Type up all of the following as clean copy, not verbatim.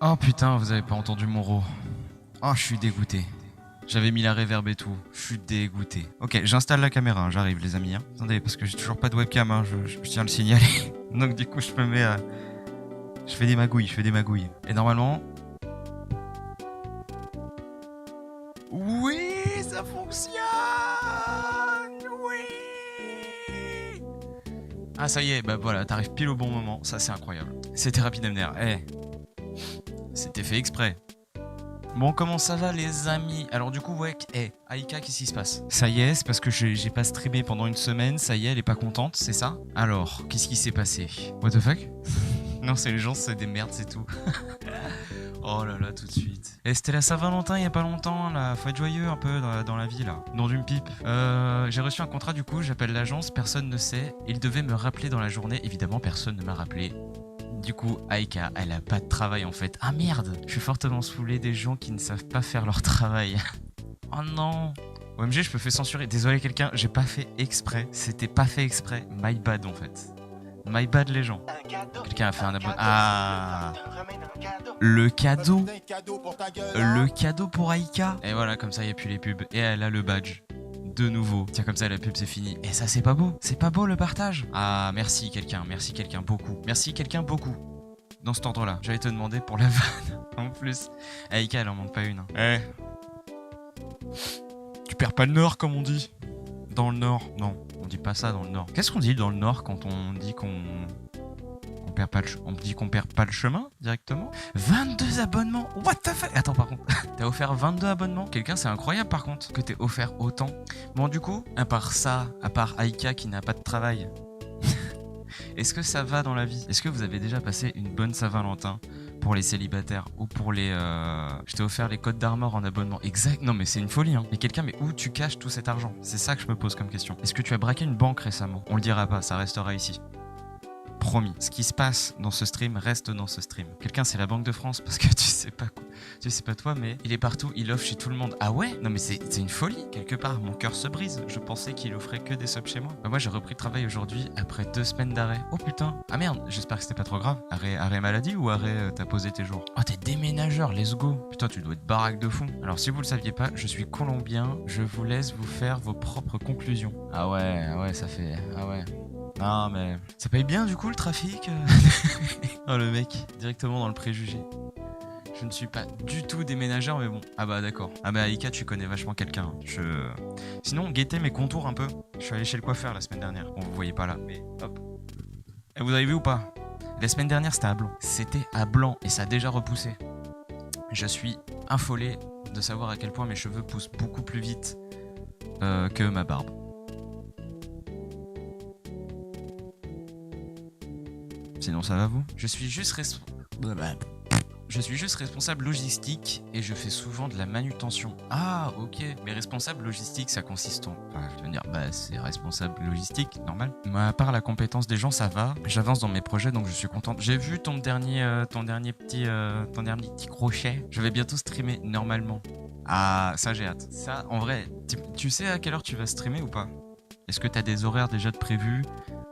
Oh putain, vous avez pas entendu mon ro. Oh, je suis dégoûté. J'avais mis la reverb et tout. Je suis dégoûté. Ok, j'installe la caméra, hein, j'arrive les amis. Hein. Attendez, parce que j'ai toujours pas de webcam, hein, je tiens à le signaler. Donc du coup, je me mets à... Je fais des magouilles. Et normalement... Oui, ça fonctionne. Oui. Ah ça y est, bah voilà, t'arrives pile au bon moment. Ça c'est incroyable. C'était rapide MDR. Eh, c'était fait exprès. Bon, comment ça va les amis? Alors du coup, ouais, Aïka, qu'est-ce qui se passe? Ça y est, c'est parce que j'ai pas streamé pendant une semaine, ça y est, elle est pas contente, c'est ça? Alors, qu'est-ce qui s'est passé? What the fuck? Non, c'est les gens, c'est des merdes, c'est tout. Oh là là, tout de suite. Et c'était la Saint-Valentin il y a pas longtemps, là. Faut être joyeux un peu dans la vie, là. Nom d'une pipe. J'ai reçu un contrat, du coup, j'appelle l'agence, personne ne sait. Il devait me rappeler dans la journée, évidemment, personne ne m'a rappelé. Du coup, Aïka, elle a pas de travail en fait. Ah merde! Je suis fortement saoulé des gens qui ne savent pas faire leur travail. Oh non! OMG, je me fais censurer. Désolé quelqu'un, j'ai pas fait exprès. C'était pas fait exprès. My bad en fait. My bad les gens. Quelqu'un a fait un abonnement. Ah! Le cadeau! Le cadeau pour Aïka! Et voilà, comme ça, il n'y a plus les pubs. Et elle a le badge. De nouveau. Tiens, comme ça, la pub, c'est fini. Et ça, c'est pas beau. C'est pas beau, le partage. Ah, merci, quelqu'un. Merci, quelqu'un. Beaucoup. Merci, quelqu'un. Beaucoup. Dans cet ordre-là. J'allais te demander pour la vanne. En plus. Aïka, elle en manque pas une. Hein. Eh. Tu perds pas le nord, comme on dit. Dans le nord. Non, on dit pas ça dans le nord. Qu'est-ce qu'on dit dans le nord quand on dit qu'on... On dit qu'on perd pas le chemin directement. 22 abonnements. What the fuck? Attends, par contre, t'as offert 22 abonnements? Quelqu'un, c'est incroyable par contre que t'aies offert autant. Bon, du coup, à part ça, à part Aïka qui n'a pas de travail, est-ce que ça va dans la vie? Est-ce que vous avez déjà passé une bonne Saint-Valentin pour les célibataires ou pour les... Je t'ai offert les codes d'Armor en abonnement. Exact. Non mais c'est une folie hein. Mais quelqu'un, mais où tu caches tout cet argent? C'est ça que je me pose comme question. Est-ce que tu as braqué une banque récemment? On le dira pas, ça restera ici. Promis. Ce qui se passe dans ce stream reste dans ce stream. Quelqu'un, c'est la Banque de France parce que tu sais pas quoi. Tu sais pas toi, mais il est partout, il offre chez tout le monde. Ah ouais? Non mais c'est une folie. Quelque part, mon cœur se brise. Je pensais qu'il offrait que des subs chez moi. Bah moi, j'ai repris le travail aujourd'hui après 2 semaines d'arrêt. Oh putain. Ah merde, j'espère que c'était pas trop grave. Arrêt maladie ou arrêt t'as posé tes jours? Oh, t'es déménageur, let's go. Putain, tu dois être baraque de fond. Alors si vous le saviez pas, je suis colombien. Je vous laisse vous faire vos propres conclusions. Ah ouais, ça fait... Ah ouais. Non mais... Ça paye bien du coup le trafic Oh le mec, directement dans le préjugé. Je ne suis pas du tout déménageur mais bon. Ah bah d'accord. Ah bah Aïka tu connais vachement quelqu'un. Sinon guettez mes contours un peu. Je suis allé chez le coiffeur la semaine dernière. Bon vous voyez pas là mais hop. Et vous avez vu ou pas? La semaine dernière c'était à blanc. C'était à blanc et ça a déjà repoussé. Je suis affolé de savoir à quel point mes cheveux poussent beaucoup plus vite que ma barbe. Sinon ça va vous? Je suis juste responsable logistique et je fais souvent de la manutention. Ah ok, mais responsable logistique ça consiste en... Enfin, je veux dire, bah c'est responsable logistique, normal. Mais à part la compétence des gens ça va, j'avance dans mes projets donc je suis contente. J'ai vu ton dernier petit crochet. Je vais bientôt streamer normalement. Ah ça j'ai hâte. Ça en vrai, tu sais à quelle heure tu vas streamer ou pas? Est-ce que t'as des horaires déjà de prévus?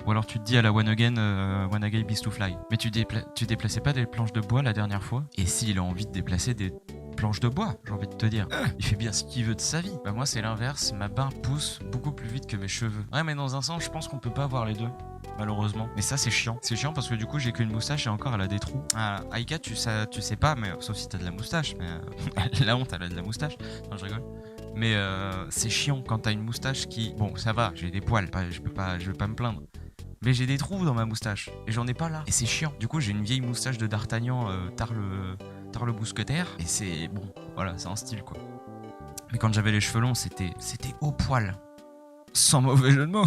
Ou alors tu te dis à la One Again Beast to Fly. Mais tu déplaçais pas des planches de bois la dernière fois? Et s'il a envie de déplacer des planches de bois, j'ai envie de te dire. Il fait bien ce qu'il veut de sa vie. Bah moi c'est l'inverse, ma barbe pousse beaucoup plus vite que mes cheveux. Ouais mais dans un sens je pense qu'on peut pas avoir les deux. Malheureusement. Mais ça c'est chiant. C'est chiant parce que du coup j'ai qu'une moustache et encore elle a des trous. Ah, Aïka tu sais pas, mais sauf si t'as de la moustache. Mais la honte elle a de la moustache. Non je rigole. Mais c'est chiant quand t'as une moustache qui... Bon ça va, j'ai des poils, je vais pas me plaindre. Mais j'ai des trous dans ma moustache et j'en ai pas là. Et c'est chiant. Du coup, j'ai une vieille moustache de D'Artagnan, tard le bousquetaire. Et c'est bon, voilà, c'est un style quoi. Mais quand j'avais les cheveux longs, c'était au poil. Sans mauvais jeu de mots.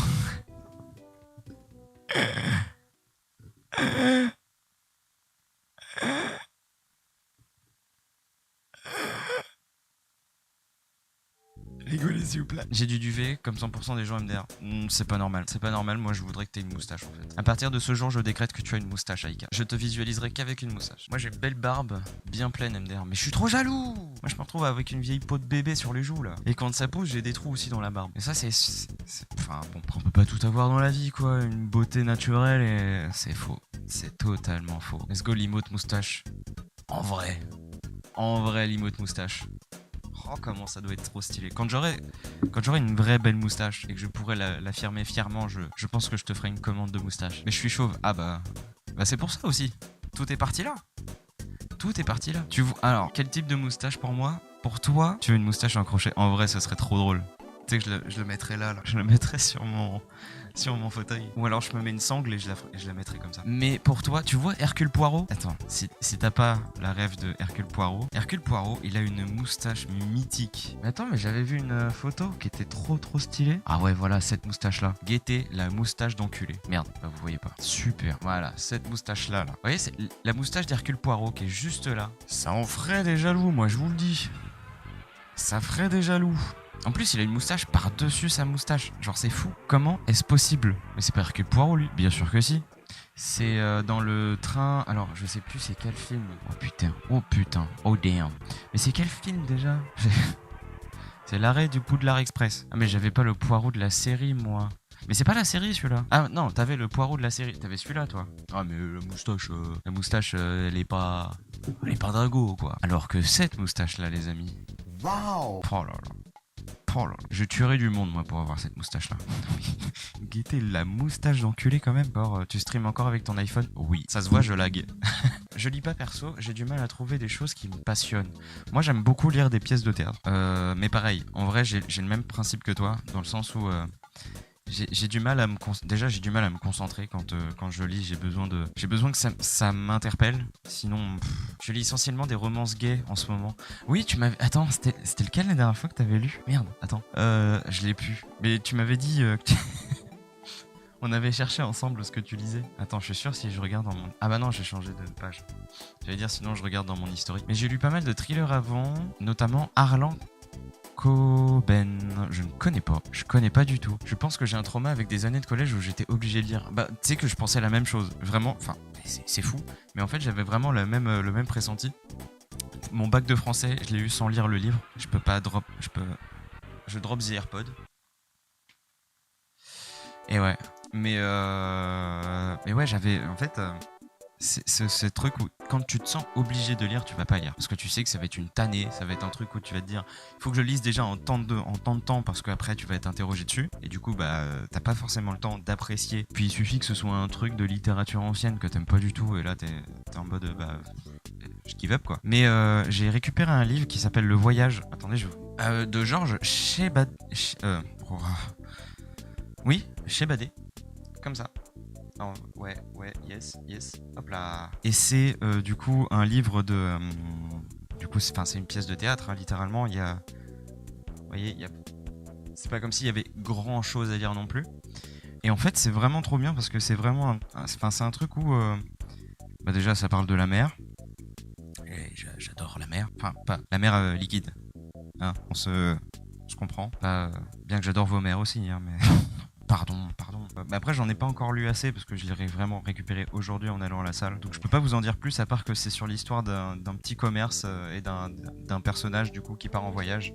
Rigolez s'il vous plaît. J'ai du duvet comme 100% des gens MDR. C'est pas normal. C'est pas normal, moi je voudrais que t'aies une moustache en fait. À partir de ce jour, je décrète que tu as une moustache, Aïka. Je te visualiserai qu'avec une moustache. Moi j'ai une belle barbe, bien pleine MDR. Mais je suis trop jaloux. Moi je me retrouve avec une vieille peau de bébé sur les joues là. Et quand ça pousse, j'ai des trous aussi dans la barbe. Et ça c'est... Enfin bon, on peut pas tout avoir dans la vie quoi. Une beauté naturelle et... C'est faux. C'est totalement faux. Let's go l'emote moustache. En vrai, l'emote moustache. Oh, comment ça doit être trop stylé. Quand j'aurai une vraie belle moustache et que je pourrai l'affirmer fièrement, je pense que je te ferai une commande de moustache. Mais je suis chauve. Ah bah c'est pour ça aussi. Tout est parti là. Tout est parti là. Alors, quel type de moustache pour moi? Pour toi, tu veux une moustache en crochet? En vrai, ce serait trop drôle. Tu sais que je le mettrais là. Je le mettrais sur mon fauteuil. Ou alors je me mets une sangle et je la mettrais comme ça. Mais pour toi, tu vois Hercule Poirot? Attends, si t'as pas la rêve de Hercule Poirot, il a une moustache mythique. Mais attends, mais j'avais vu une photo qui était trop stylée. Ah ouais, voilà, cette moustache là. Guettez la moustache d'enculé. Merde, bah vous voyez pas. Super, voilà, cette moustache là. Vous voyez, c'est la moustache d'Hercule Poirot qui est juste là. Ça en ferait des jaloux, moi je vous le dis. Ça ferait des jaloux. En plus, il a une moustache par-dessus sa moustache. Genre, c'est fou. Comment est-ce possible? Mais c'est pas Hercule Poirot, lui. Bien sûr que si. C'est dans le train... Alors, je sais plus c'est quel film. Oh putain. Oh damn. Mais c'est quel film, déjà? C'est l'arrêt du Poudlard Express. Ah, mais j'avais pas le Poirot de la série, moi. Mais c'est pas la série, celui-là. Ah non, t'avais le Poirot de la série. T'avais celui-là, toi. Ah, mais la moustache, elle est pas... Elle est pas dingo, quoi. Alors que cette moustache-là, les amis... Waouh. Oh là là. Oh là, je tuerais du monde, moi, pour avoir cette moustache-là. Guettez la moustache d'enculé, quand même. Alors, tu streams encore avec ton iPhone? Oui. Ça se voit, je lag. Je lis pas perso, j'ai du mal à trouver des choses qui me passionnent. Moi, j'aime beaucoup lire des pièces de théâtre. Mais pareil, en vrai, j'ai le même principe que toi, dans le sens où... j'ai du mal à me concentrer quand je lis. J'ai besoin que ça m'interpelle. Sinon, je lis essentiellement des romances gays en ce moment. Oui, tu m'avais... Attends, c'était lequel la dernière fois que t'avais lu? Merde, attends. Je l'ai plus. Mais tu m'avais dit on avait cherché ensemble ce que tu lisais. Attends, je suis sûr si je regarde dans mon... Ah bah non, j'ai changé de page. J'allais dire sinon je regarde dans mon historique. Mais j'ai lu pas mal de thrillers avant, notamment Harlan Coben, je ne connais pas. Je connais pas du tout. Je pense que j'ai un trauma avec des années de collège où j'étais obligé de lire. Bah, tu sais que je pensais la même chose. Vraiment, enfin, c'est fou. Mais en fait, j'avais vraiment le même pressenti. Mon bac de français, je l'ai eu sans lire le livre. Je peux pas drop. Je drop the AirPod. Et ouais. Mais ouais, j'avais. En fait. C'est ce truc où quand tu te sens obligé de lire, tu vas pas lire. Parce que tu sais que ça va être une tannée, ça va être un truc où tu vas te dire il faut que je lise déjà en temps de temps parce qu'après tu vas être interrogé dessus. Et du coup, bah, t'as pas forcément le temps d'apprécier. Puis il suffit que ce soit un truc de littérature ancienne que t'aimes pas du tout. Et là, t'es en mode bah, je give up quoi. Mais j'ai récupéré un livre qui s'appelle Le Voyage. Attendez, de Georges Chebadé. Oui, Chebadé. Comme ça. Oh, ouais, yes, hop là. Et c'est du coup un livre de... du coup, c'est une pièce de théâtre, hein, littéralement. Il y a... Vous voyez, c'est pas comme s'il y avait grand chose à lire non plus. Et en fait, c'est vraiment trop bien parce que c'est vraiment... c'est un truc où... bah déjà, ça parle de la mer. Et j'adore la mer. Enfin, pas la mer liquide. Hein, on se comprend. Bien que j'adore vos mers aussi, hein, mais... Pardon. Mais après, j'en ai pas encore lu assez parce que je l'ai vraiment récupéré aujourd'hui en allant à la salle. Donc je peux pas vous en dire plus à part que c'est sur l'histoire d'un petit commerce et d'un personnage du coup qui part en voyage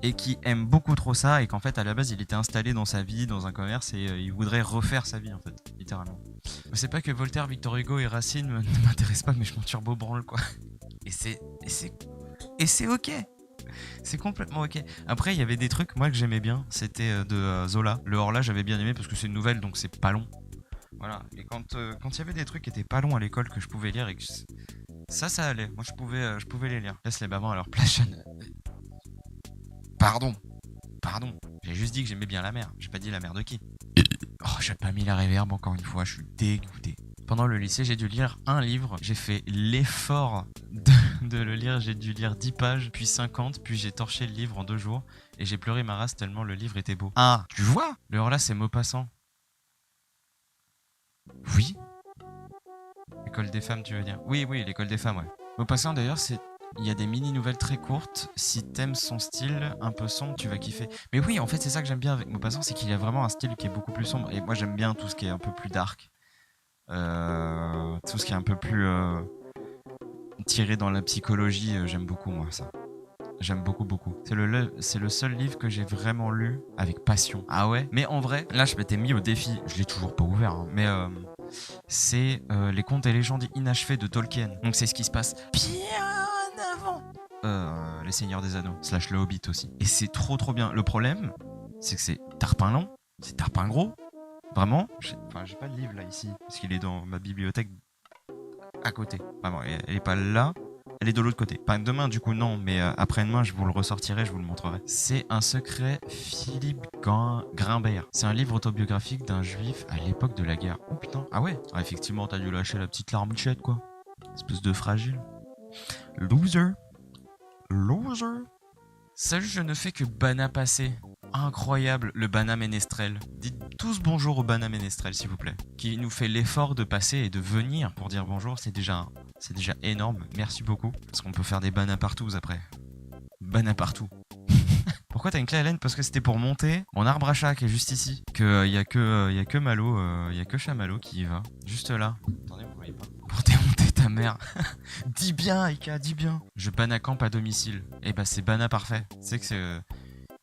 et qui aime beaucoup trop ça et qu'en fait à la base il était installé dans sa vie, dans un commerce et il voudrait refaire sa vie en fait, littéralement. C'est pas que Voltaire, Victor Hugo et Racine ne m'intéressent pas mais je m'en turbo branle quoi. Et c'est ok. C'est complètement ok. Après, il y avait des trucs, moi, que j'aimais bien. C'était de Zola. Le Horla, j'avais bien aimé parce que c'est une nouvelle, donc c'est pas long. Voilà. Et quand il y avait des trucs qui étaient pas longs à l'école que je pouvais lire et que ça allait. Moi, je pouvais les lire. Laisse les bavants à leur place. Pardon. J'ai juste dit que j'aimais bien la mer. J'ai pas dit la mer de qui. Oh, j'ai pas mis la réverb encore une fois. Je suis dégoûté. Pendant le lycée, j'ai dû lire un livre. J'ai fait l'effort de le lire. J'ai dû lire 10 pages, puis 50, puis j'ai torché le livre en 2 jours. Et j'ai pleuré ma race tellement le livre était beau. Ah, tu vois? Le Horla, c'est Maupassant. Oui? L'école des femmes, tu veux dire? Oui, l'école des femmes, ouais. Maupassant, d'ailleurs, il y a des mini-nouvelles très courtes. Si t'aimes son style un peu sombre, tu vas kiffer. Mais oui, en fait, c'est ça que j'aime bien avec Maupassant, c'est qu'il a vraiment un style qui est beaucoup plus sombre. Et moi, j'aime bien tout ce qui est un peu plus dark. Tout ce qui est un peu plus tiré dans la psychologie, j'aime beaucoup moi ça. J'aime beaucoup. C'est le seul livre que j'ai vraiment lu avec passion. Ah ouais? Mais en vrai, là je m'étais mis au défi. Je l'ai toujours pas ouvert, hein, mais c'est les contes et légendes inachevées de Tolkien. Donc c'est ce qui se passe bien avant Les Seigneurs des Anneaux, / Le Hobbit aussi. Et c'est trop bien. Le problème, c'est que c'est tarpin long, c'est tarpin gros. Vraiment, j'ai pas de livre là ici, parce qu'il est dans ma bibliothèque à côté. Vraiment, elle est pas là, elle est de l'autre côté. Pas demain du coup non, mais après-demain je vous le ressortirai, je vous le montrerai. C'est Un secret Philippe Grimbert. C'est un livre autobiographique d'un juif à l'époque de la guerre. Oh putain, ah ouais, effectivement t'as dû lâcher la petite larmichette quoi. Espèce de fragile. Loser. Seul je ne fais que Bana passer. Incroyable, le Bana Ménestrel. Dites tous bonjour au Bana Ménestrel, s'il vous plaît. Qui nous fait l'effort de passer et de venir pour dire bonjour, c'est déjà énorme. Merci beaucoup. Parce qu'on peut faire des Bana partout après. Bana partout. Pourquoi t'as une clé à laine? Parce que c'était pour monter mon arbre à chat qui est juste ici. Que y a que Malo, y a que Chamallow qui y va. Juste là. Attendez, vous voyez pas. Pour démonter ta mère. Dis bien, Aika, dis bien. Je Bana camp à domicile. Et bah c'est Bana parfait. C'est que c'est...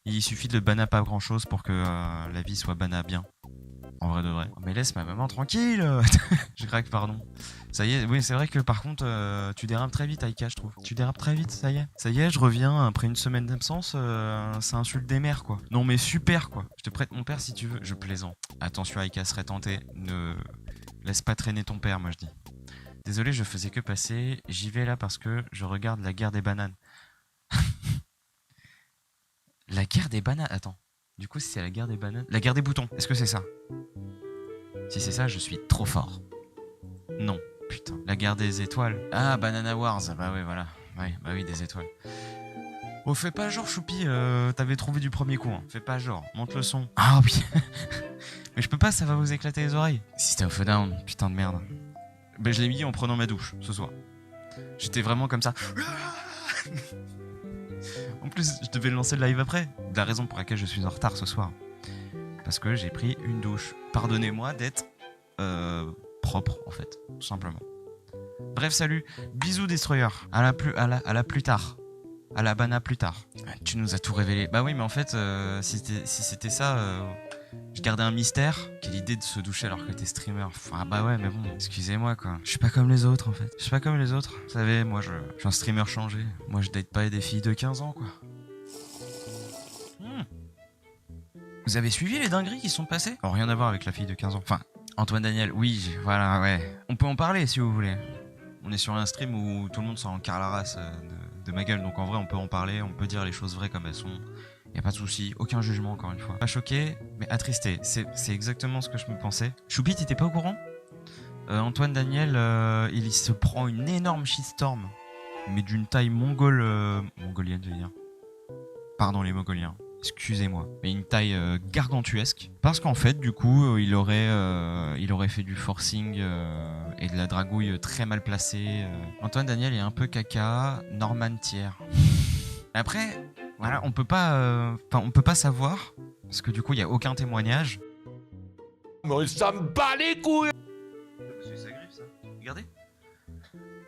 il suffit de Bana pas grand chose pour que la vie soit Bana bien. En vrai de vrai. Oh, mais laisse ma maman tranquille. Je craque, pardon. Ça y est, oui, c'est vrai que par contre, tu dérapes très vite, Aika, je trouve. Tu dérapes très vite, ça y est. Ça y est, je reviens après une semaine d'absence. Ça insulte des mères, quoi. Non, mais super, quoi. Je te prête mon père si tu veux. Je plaisante. Attention, Aika serait tenté. Ne laisse pas traîner ton père, moi je dis. Désolé, je faisais que passer. J'y vais là parce que je regarde la guerre des bananes. La guerre des bananes. Attends. Du coup, si c'est la guerre des bananes. La guerre des boutons. Est-ce que c'est ça? Si c'est ça, je suis trop fort. Non. Putain. La guerre des étoiles. Ah, Banana Wars. Bah oui, voilà. Ouais, bah oui, des étoiles. Oh, fais pas genre, Choupi. T'avais trouvé du premier coup. Hein. Fais pas genre. Monte le son. Ah oui. Mais je peux pas, ça va vous éclater les oreilles. System of a Down. Putain de merde. Bah, je l'ai mis en prenant ma douche ce soir. J'étais vraiment comme ça. En plus, je devais le lancer le live après. La raison pour laquelle je suis en retard ce soir. Parce que j'ai pris une douche. Pardonnez-moi d'être propre, en fait. Tout simplement. Bref, salut. Bisous, Destroyer. À la plus tard. À la Bana plus tard. Tu nous as tout révélé. Bah oui, mais en fait, si c'était ça... je gardais un mystère. Quelle idée de se doucher alors que t'es streamer. Ah bah ouais, mais bon, excusez-moi quoi. Je suis pas comme les autres en fait. Je suis pas comme les autres. Vous savez, moi je suis un streamer changé. Moi je date pas des filles de 15 ans quoi. Vous avez suivi les dingueries qui sont passées? Alors rien à voir avec la fille de 15 ans. Enfin, Antoine Daniel, oui, voilà, ouais. On peut en parler si vous voulez. On est sur un stream où tout le monde s'en carre la race de ma gueule. Donc en vrai, on peut en parler, on peut dire les choses vraies comme elles sont. Y'a pas de souci, aucun jugement encore une fois. Pas choqué, mais attristé. C'est exactement ce que je me pensais. Choupi, t'étais pas au courant? Antoine Daniel, il se prend une énorme shitstorm. Mais d'une taille mongolienne, je veux dire. Pardon les Mongoliens, excusez-moi. Mais une taille gargantuesque. Parce qu'en fait, du coup, il aurait fait du forcing et de la dragouille très mal placée. Antoine Daniel est un peu caca, Norman Thiers. Après... Voilà, on peut pas savoir, parce que du coup, il n'y a aucun témoignage. Mais ça me bat les couilles! C'est sa griffe, ça. Regardez.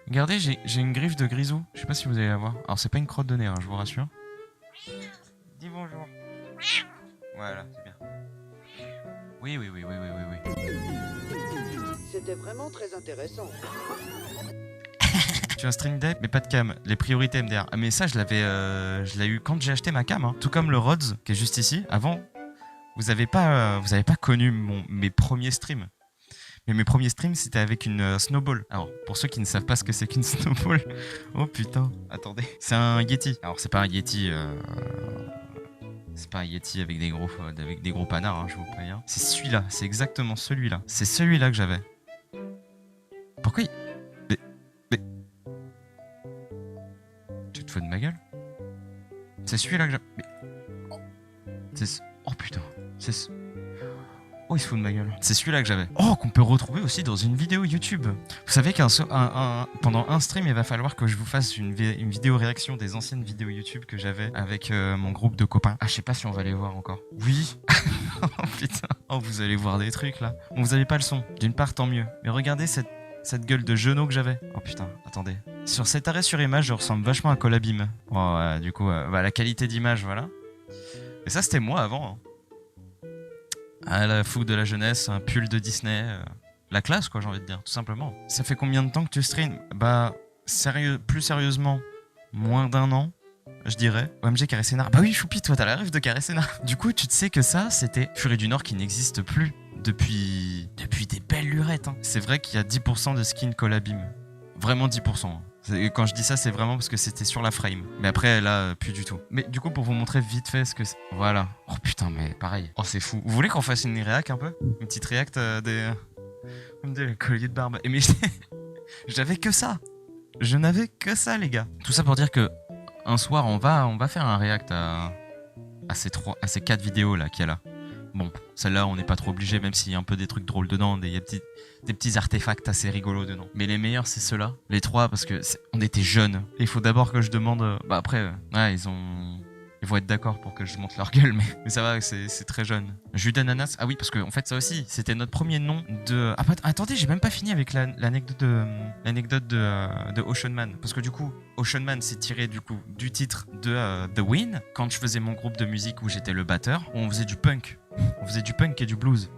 Regardez, j'ai une griffe de grisou. Je sais pas si vous allez la voir. Alors, c'est pas une crotte de nez, hein, je vous rassure. Dis bonjour. Voilà, c'est bien. Oui. C'était vraiment très intéressant. Tu as un stream deck mais pas de cam. Les priorités MDR. Ah, mais ça, je l'ai eu quand j'ai acheté ma cam. Hein. Tout comme le Rhodes qui est juste ici. Avant, vous avez pas connu mes premiers streams. Mais mes premiers streams, c'était avec une snowball. Alors, pour ceux qui ne savent pas ce que c'est qu'une snowball, oh putain, attendez. C'est un Yeti. Alors, c'est pas un Yeti. C'est pas un Yeti avec des gros panards, hein, je vous préviens. C'est celui-là. C'est exactement celui-là. C'est celui-là que j'avais. Pourquoi Tu te fous de ma gueule? C'est celui-là que j'ai... Oh putain. Oh, il se fout de ma gueule. C'est celui-là que j'avais. Oh, qu'on peut retrouver aussi dans une vidéo YouTube. Vous savez pendant un stream, il va falloir que je vous fasse une vidéo réaction des anciennes vidéos YouTube que j'avais avec mon groupe de copains. Ah, je sais pas si on va les voir encore. Oui. Oh putain. Oh, vous allez voir des trucs là. Bon, vous avez pas le son. D'une part, tant mieux. Mais regardez cette gueule de genou que j'avais. Oh putain, attendez. Sur cet arrêt sur image, je ressemble vachement à Colabim. Oh, du coup, la qualité d'image, voilà. Et ça, c'était moi avant. Hein. À la fougue de la jeunesse, un pull de Disney. la classe, quoi, j'ai envie de dire, tout simplement. Ça fait combien de temps que tu stream? Bah, plus sérieusement, moins d'1 an, je dirais. OMG Caressena. Bah oui, Choupi, toi, t'as la rêve de Caressena. Du coup, tu te sais que ça, c'était Furie du Nord qui n'existe plus depuis des belles lurettes. Hein. C'est vrai qu'il y a 10% de skins Collabim. Vraiment 10%. Hein. Quand je dis ça, c'est vraiment parce que c'était sur la frame. Mais après, là, plus du tout. Mais du coup, pour vous montrer vite fait ce que c'est... Voilà. Oh putain, mais pareil. Oh, c'est fou. Vous voulez qu'on fasse une réac un peu? Une petite réact des colliers de barbe. Et mais j'avais que ça. Je n'avais que ça, les gars. Tout ça pour dire que un soir, on va faire un react à ces 4 vidéos là qu'il y a là. Bon, celle-là, on n'est pas trop obligé, même s'il y a un peu des trucs drôles dedans, des petits artefacts assez rigolos dedans. Mais les meilleurs, c'est ceux-là. Les 3, parce que on était jeunes. Et il faut d'abord que je demande... Bah après, ouais, ils vont être d'accord pour que je monte leur gueule, mais ça va, c'est très jeune. Jus d'ananas, ah oui, parce que en fait, ça aussi, c'était notre premier nom de... Ah, attendez, j'ai même pas fini avec l'anecdote de Ocean Man. Parce que du coup, Ocean Man, c'est tiré du coup du titre de The Win. Quand je faisais mon groupe de musique où j'étais le batteur, on faisait du punk. On faisait du punk et du blues.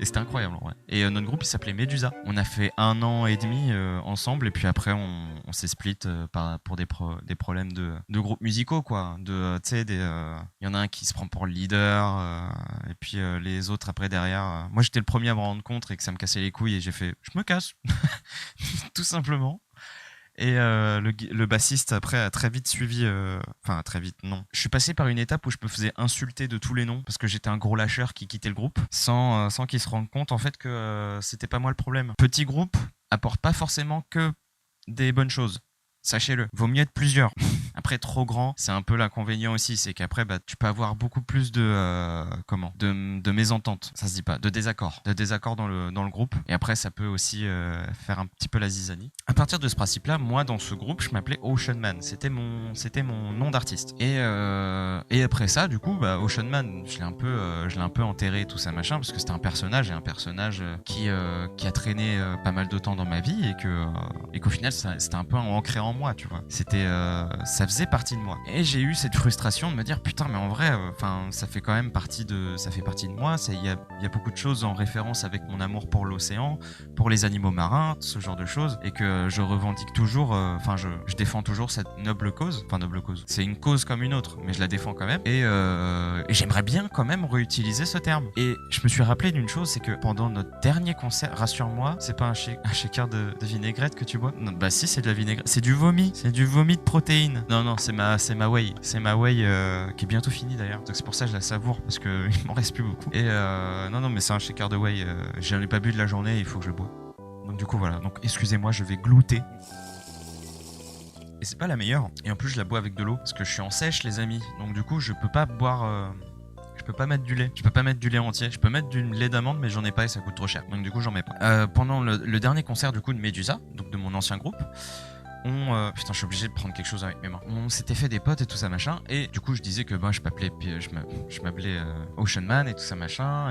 Et c'était incroyable en vrai. Et notre groupe il s'appelait Medusa. On a fait 1 an et demi ensemble et puis après on s'est split pour des problèmes de groupes musicaux quoi. Tu sais, y en a un qui se prend pour le leader et puis les autres après derrière. Moi j'étais le premier à me rendre compte et que ça me cassait les couilles et j'ai fait je me casse. Tout simplement. Et le bassiste après a très vite suivi, enfin très vite non. Je suis passé par une étape où je me faisais insulter de tous les noms parce que j'étais un gros lâcheur qui quittait le groupe sans qu'il se rende compte en fait que c'était pas moi le problème. Petit groupe apporte pas forcément que des bonnes choses. Sachez-le, vaut mieux être plusieurs. Après, trop grand, c'est un peu l'inconvénient aussi, c'est qu'après, bah, tu peux avoir beaucoup plus de mésententes, ça se dit pas, de désaccords dans le groupe. Et après, ça peut aussi faire un petit peu la zizanie. À partir de ce principe-là, moi, dans ce groupe, je m'appelais Ocean Man. C'était mon nom d'artiste. Et après ça, du coup, bah, Ocean Man, je l'ai un peu enterré tout ça machin, parce que c'était un personnage qui a traîné pas mal de temps dans ma vie et qu'au final, c'était un peu ancré en moi, tu vois. Ça faisait partie de moi. Et j'ai eu cette frustration de me dire putain, mais en vrai, ça fait quand même partie de moi. Il y a beaucoup de choses en référence avec mon amour pour l'océan, pour les animaux marins, ce genre de choses, et que je revendique toujours. Je défends toujours cette noble cause. Enfin, noble cause. C'est une cause comme une autre, mais je la défends quand même. Et j'aimerais bien quand même réutiliser ce terme. Et je me suis rappelé d'une chose, c'est que pendant notre dernier concert, rassure-moi, c'est pas un shaker de vinaigrette que tu bois. Non, bah si, c'est de la vinaigrette. C'est du vomi de protéines. Non, c'est ma whey. C'est ma whey qui est bientôt finie d'ailleurs. Donc c'est pour ça que je la savoure parce qu'il m'en reste plus beaucoup. Et non, mais c'est un shaker de whey. J'en ai pas bu de la journée, il faut que je le bois. Donc du coup voilà. Donc excusez-moi, je vais glouter. Et c'est pas la meilleure. Et en plus je la bois avec de l'eau parce que je suis en sèche les amis. Donc du coup je peux pas boire. Je peux pas mettre du lait. Je peux pas mettre du lait entier. Je peux mettre du lait d'amande mais j'en ai pas et ça coûte trop cher. Donc du coup j'en mets pas. Pendant le dernier concert du coup de Medusa, donc de mon ancien groupe. Putain, je suis obligé de prendre quelque chose avec mes mains. On s'était fait des potes et tout ça machin. Et du coup, je disais que je m'appelais Ocean Man et tout ça machin.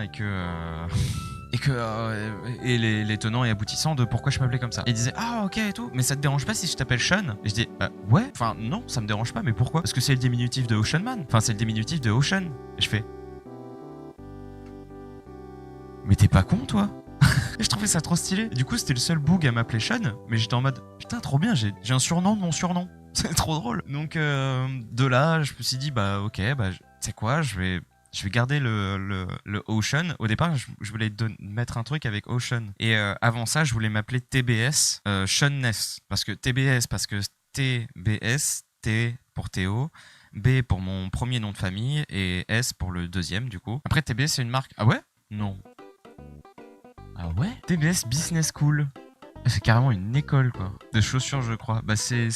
Et les tenants et aboutissants de pourquoi je m'appelais comme ça. Et ils disaient ah ok et tout. Mais ça te dérange pas si je t'appelle Sean? Et je dis ouais. Enfin non, ça me dérange pas. Mais pourquoi? Parce que c'est le diminutif de Ocean Man. Enfin c'est le diminutif de Ocean. Et je fais mais t'es pas con toi? Et je trouvais ça trop stylé. Et du coup, c'était le seul boug à m'appeler Sean. Mais j'étais en mode putain, trop bien, j'ai un surnom de mon surnom. C'est trop drôle. Donc, de là, je me suis dit, bah, ok, bah, tu sais quoi, je vais garder le Ocean. Au départ, je voulais mettre un truc avec Ocean. Et avant ça, je voulais m'appeler TBS, Sean Ness. Parce que TBS, parce que TBS, T pour Théo. B pour mon premier nom de famille. Et S pour le deuxième, du coup. Après, TBS, c'est une marque. Ah ouais? Non. Ah ouais? TBS Business School. C'est carrément une école quoi. De chaussures je crois. Bah c'est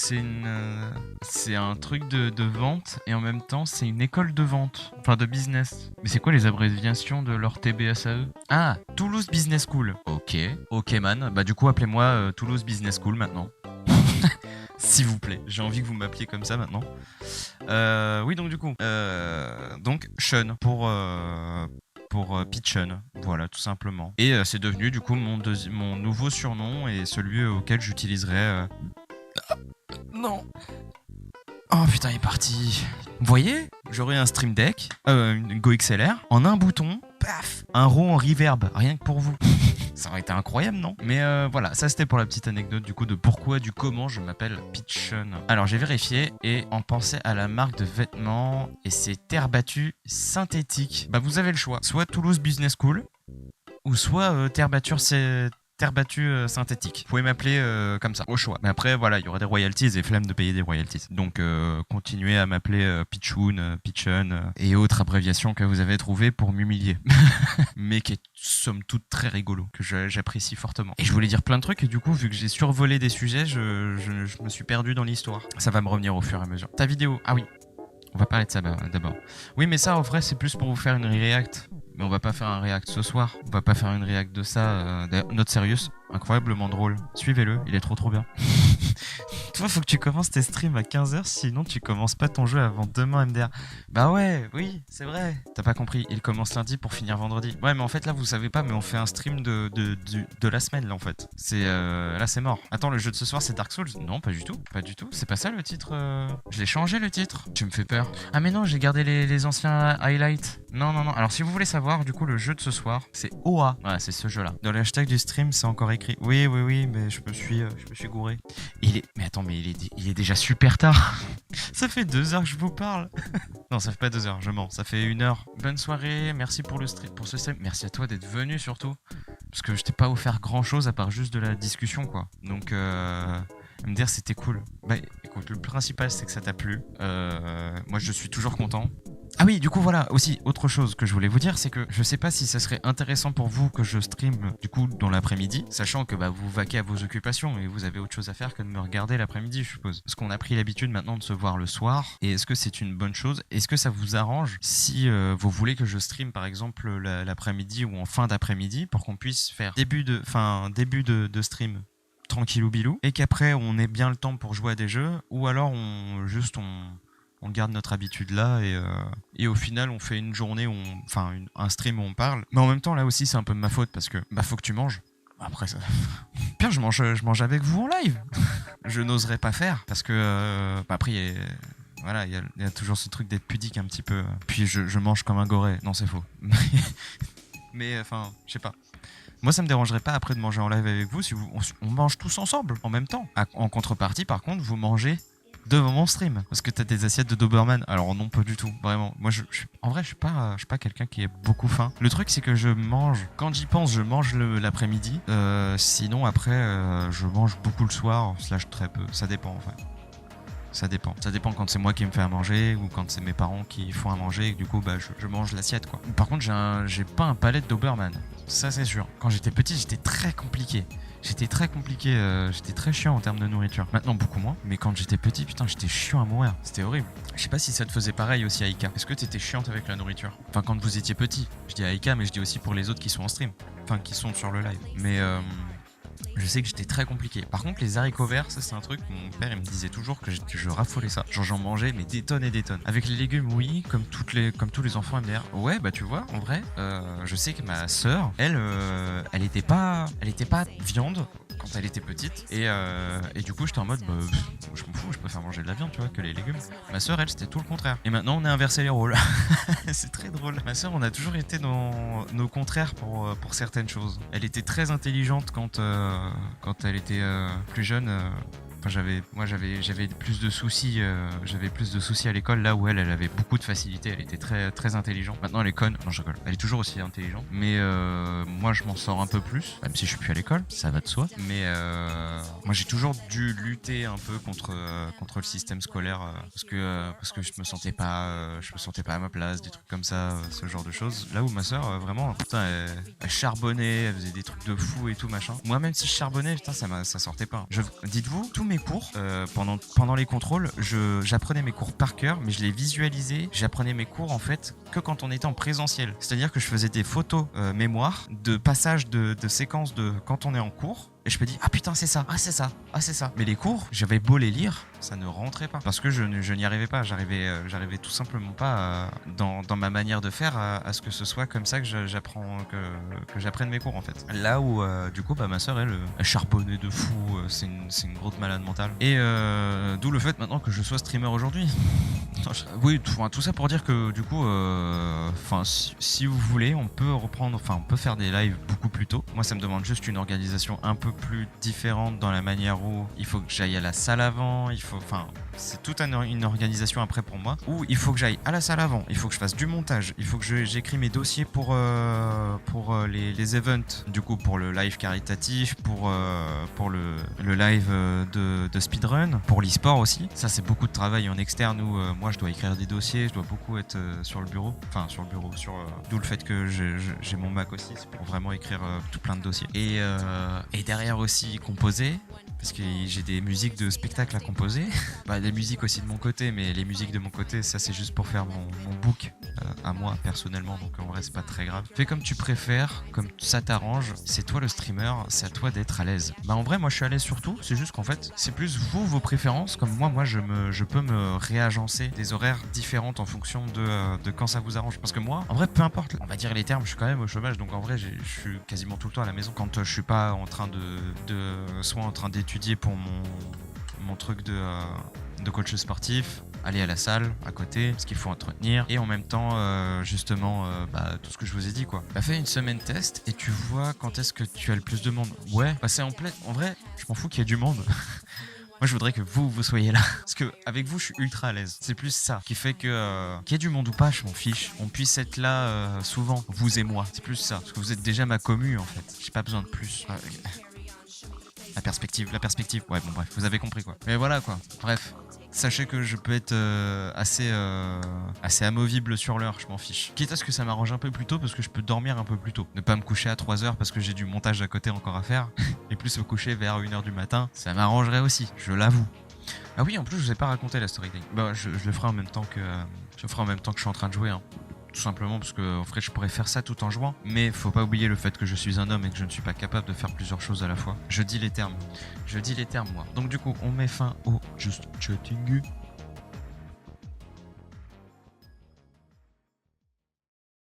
un truc de vente et en même temps c'est une école de vente. Enfin de business. Mais c'est quoi les abréviations de leur TBS à eux? Ah, Toulouse Business School. Ok man. Bah du coup appelez-moi Toulouse Business School maintenant. S'il vous plaît. J'ai envie que vous m'appeliez comme ça maintenant. Oui donc du coup. Donc Sean pour Pitchen, voilà tout simplement. Et c'est devenu du coup mon nouveau surnom et celui auquel j'utiliserai. Non. Oh putain, il est parti. Vous voyez, j'aurais un Stream Deck, une Go XLR, en un bouton, paf, un rond en reverb, rien que pour vous. Ça aurait été incroyable, non? Mais voilà, ça c'était pour la petite anecdote du coup de pourquoi, du comment je m'appelle Pitchun. Alors j'ai vérifié et on pensait à la marque de vêtements et c'est terre battue synthétique. Bah vous avez le choix, soit Toulouse Business School ou soit terre battue synthétique. Vous pouvez m'appeler comme ça, au choix. Mais après, voilà, il y aura des royalties et flemme de payer des royalties. Donc, continuez à m'appeler Pitchoun, Pitchun et autres abréviations que vous avez trouvées pour m'humilier. Mais qui est somme toute très rigolo, que j'apprécie fortement. Et je voulais dire plein de trucs et du coup, vu que j'ai survolé des sujets, je me suis perdu dans l'histoire. Ça va me revenir au fur et à mesure. Ta vidéo, ah oui. On va parler de ça d'abord. Oui, mais ça, en vrai, c'est plus pour vous faire une react. Mais on va pas faire un react ce soir. On va pas faire une react de ça. Note Serious, incroyablement drôle. Suivez-le, il est trop bien. Toi, faut que tu commences tes streams à 15h, sinon tu commences pas ton jeu avant demain, MDR. Bah ouais, oui, c'est vrai. T'as pas compris, il commence lundi pour finir vendredi. Ouais, mais en fait, là, vous savez pas, mais on fait un stream de la semaine, là, en fait. Là, c'est mort. Attends, le jeu de ce soir, c'est Dark Souls? Non, pas du tout. Pas du tout. C'est pas ça, le titre. Je l'ai changé, le titre. Tu me fais peur. Ah, mais non, j'ai gardé les anciens highlights. Non. Alors, si vous voulez savoir, du coup, le jeu de ce soir, c'est OA. Voilà, c'est ce jeu-là. Dans le hashtag du stream, c'est encore écrit. Oui, mais je me suis gouré. Mais attends, mais il est déjà super tard. Ça fait 2 heures que je vous parle. Non, ça fait pas 2 heures, je mens. Ça fait 1 heure. Bonne soirée, merci pour ce stream. Merci à toi d'être venu surtout. Parce que je t'ai pas offert grand chose à part juste de la discussion, quoi. Donc, me dire c'était cool. Bah écoute, le principal c'est que ça t'a plu. Moi je suis toujours content. Ah oui, du coup voilà, aussi autre chose que je voulais vous dire, c'est que je sais pas si ça serait intéressant pour vous que je stream du coup dans l'après-midi, sachant que bah vous vaquez à vos occupations et vous avez autre chose à faire que de me regarder l'après-midi, je suppose. Parce qu'on a pris l'habitude maintenant de se voir le soir, et est-ce que c'est une bonne chose? Est-ce que ça vous arrange si vous voulez que je stream par exemple l'après-midi ou en fin d'après-midi pour qu'on puisse faire début de stream tranquillou bilou et qu'après on ait bien le temps pour jouer à des jeux, ou alors on garde notre habitude là et au final on fait une journée un stream où on parle, mais en même temps là aussi c'est un peu de ma faute parce que bah faut que tu manges. Après ça, pire je mange avec vous en live. Je n'oserais pas faire parce que après il y a toujours ce truc d'être pudique un petit peu, puis je mange comme un goré. Non, c'est faux. Mais enfin je sais pas. Moi, ça me dérangerait pas après de manger en live avec vous si on mange tous ensemble en même temps. En contrepartie, par contre, vous mangez devant mon stream parce que t'as des assiettes de Doberman. Alors non, pas du tout, vraiment. Moi, en vrai, je suis pas quelqu'un qui est beaucoup faim. Le truc, c'est que je mange. Quand j'y pense, je mange l'après-midi. Sinon, après, je mange beaucoup le soir, / très peu. Ça dépend en fait. Ça dépend quand c'est moi qui me fais à manger ou quand c'est mes parents qui font à manger et que du coup bah, je mange l'assiette quoi. Par contre j'ai pas un palais de Doberman, ça c'est sûr. Quand j'étais petit j'étais très compliqué, j'étais très chiant en termes de nourriture. Maintenant beaucoup moins, mais quand j'étais petit putain j'étais chiant à mourir, c'était horrible. Je sais pas si ça te faisait pareil aussi Aïka. Est-ce que t'étais chiante avec la nourriture? Enfin quand vous étiez petit, je dis Aïka mais je dis aussi pour les autres qui sont en stream, enfin qui sont sur le live. Mais je sais que j'étais très compliqué. Par contre, les haricots verts, ça c'est un truc, mon père il me disait toujours que je raffolais ça. Genre j'en mangeais mais des tonnes et des tonnes. Avec les légumes, oui, comme tous les enfants MDR. Ouais, bah tu vois, en vrai, je sais que ma sœur, elle était pas viande quand elle était petite. Et du coup, j'étais en mode, bah, je m'en fous, je préfère manger de la viande, tu vois, que les légumes. Ma sœur, elle, c'était tout le contraire. Et maintenant, on a inversé les rôles. C'est très drôle. Ma sœur, on a toujours été dans nos contraires pour certaines choses. Elle était très intelligente quand elle était plus jeune. J'avais plus de soucis. J'avais plus de soucis à l'école, là où elle avait beaucoup de facilité. Elle était très, très intelligente. Maintenant, elle est conne. Non, je rigole. Elle est toujours aussi intelligente. Mais moi, je m'en sors un peu plus. Même si je suis plus à l'école, ça va de soi. Mais moi, j'ai toujours dû lutter un peu contre le système scolaire parce que je me sentais pas à ma place, des trucs comme ça, ce genre de choses. Là où ma sœur, vraiment, putain, elle charbonnait, elle faisait des trucs de fou et tout machin. Moi, même si je charbonnais, putain, ça sortait pas. Dites-vous, tous mes cours, pendant les contrôles, j'apprenais mes cours par cœur, mais je les visualisais. J'apprenais mes cours en fait que quand on était en présentiel. C'est-à-dire que je faisais des photos mémoire de passages de séquences de quand on est en cours. et je me dis ah putain c'est ça, ah c'est ça, ah c'est ça. Mais les cours, j'avais beau les lire, ça ne rentrait pas parce que je n'y arrivais pas. J'arrivais tout simplement pas dans ma manière de faire à ce que ce soit comme ça que j'apprenne mes cours en fait. Là où du coup ma soeur elle charbonnait de fou, c'est une grosse malade mentale. Et d'où le fait maintenant que je sois streamer aujourd'hui. Oui, tout ça pour dire que du coup, si vous voulez, on peut faire des lives beaucoup plus tôt. Moi, ça me demande juste une organisation un peu plus différente dans la manière où il faut que j'aille à la salle avant, c'est toute une organisation après pour moi, où il faut que j'aille à la salle avant, il faut que je fasse du montage, il faut que j'écris mes dossiers pour les events, du coup pour le live caritatif, pour le live de speedrun, pour l'e-sport aussi. Ça c'est beaucoup de travail en externe où moi je dois écrire des dossiers, je dois beaucoup être sur le bureau, d'où le fait que j'ai mon Mac aussi, c'est pour vraiment écrire tout plein de dossiers. Et derrière aussi composer, parce que j'ai des musiques de spectacle à composer. Des musiques aussi de mon côté, mais les musiques de mon côté, ça c'est juste pour faire mon book à moi personnellement, donc en vrai c'est pas très grave. Fais comme tu préfères, comme ça t'arrange, c'est toi le streamer, c'est à toi d'être à l'aise. En vrai moi je suis à l'aise sur tout, c'est juste qu'en fait c'est plus vos préférences, comme moi je peux me réagencer des horaires différentes en fonction de quand ça vous arrange. Parce que moi, en vrai peu importe, on va dire les termes, je suis quand même au chômage, donc en vrai je suis quasiment tout le temps à la maison. Quand je suis pas en train soit en train d'étudier pour mon truc de coach sportif, aller à la salle à côté, parce qu'il faut entretenir, et en même temps tout ce que je vous ai dit quoi. Fais une semaine test et tu vois quand est-ce que tu as le plus de monde. Ouais, c'est en vrai, je m'en fous qu'il y ait du monde. Moi, je voudrais que vous soyez là. Parce que avec vous, je suis ultra à l'aise. C'est plus ça qui fait que qu'il y ait du monde ou pas, je m'en fiche. On puisse être là souvent, vous et moi. C'est plus ça. Parce que vous êtes déjà ma commu, en fait. J'ai pas besoin de plus. La perspective. Ouais, bon, bref, vous avez compris, quoi. Mais voilà, quoi. Bref. Sachez que je peux être assez amovible sur l'heure, je m'en fiche. Quitte à ce que ça m'arrange un peu plus tôt parce que je peux dormir un peu plus tôt. Ne pas me coucher à 3h parce que j'ai du montage à côté encore à faire. Et plus me coucher vers 1h du matin, ça m'arrangerait aussi, je l'avoue. Ah oui, en plus je vous ai pas raconté la storytelling. Je le ferai en même temps que je suis en train de jouer, hein. Tout simplement parce que en vrai je pourrais faire ça tout en jouant, mais faut pas oublier le fait que je suis un homme et que je ne suis pas capable de faire plusieurs choses à la fois. Je dis les termes moi. Donc du coup on met fin au Just Chatting.